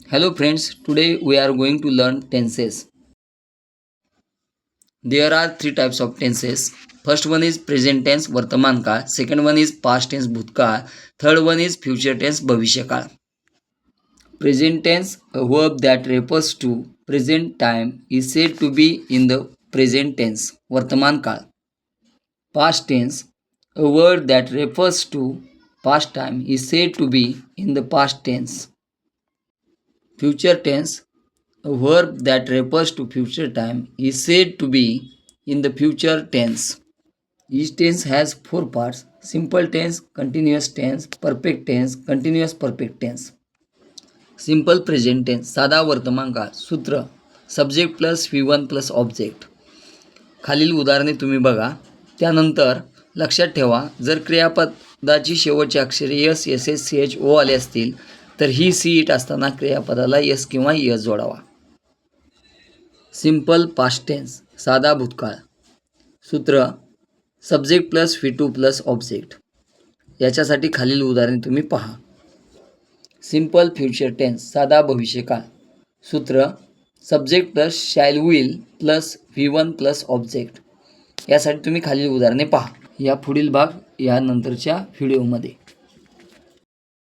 Hello friends, today we are going to learn tenses. There are three types of tenses. First one is present tense वर्तमान काळ, second one is past tense भूतकाळ, third one is future tense भविष्यकाळ. Present tense, a verb that refers to present time, is said to be in the present tense वर्तमान काळ. Past tense, a word that refers to past time, is said to be in the past tense. Future tense, a verb that refers to future time, is said to be in the future tense. Each tense has four parts: simple tense, continuous tense, perfect tense, continuous perfect tense. Simple present tense, साधा वर्तमान काळ. सूत्र subject plus V1 plus object. खालील उदाहरणे तुम्ही बघा. त्यानंतर लक्षात ठेवा, जर क्रियापदाची शेवटचे अक्षरे S, S S, C H, O आले असतील तर ही सी इट असताना क्रियापदाला एस किंवा एस जोडावा. सिंपल पास्ट टेन्स, साधा भूतकाळ. सूत्र subject plus V2 plus object. याच्यासाठी खालील उदाहरणे तुम्ही पहा. सिंपल फ्युचर टेन्स, साधा भविष्यकाळ. सूत्र subject plus shall will plus V1 plus object. यासाठी तुम्ही खालील उदाहरणे पहा. या पुढील भाग या नंतरच्या व्हिडिओमध्ये.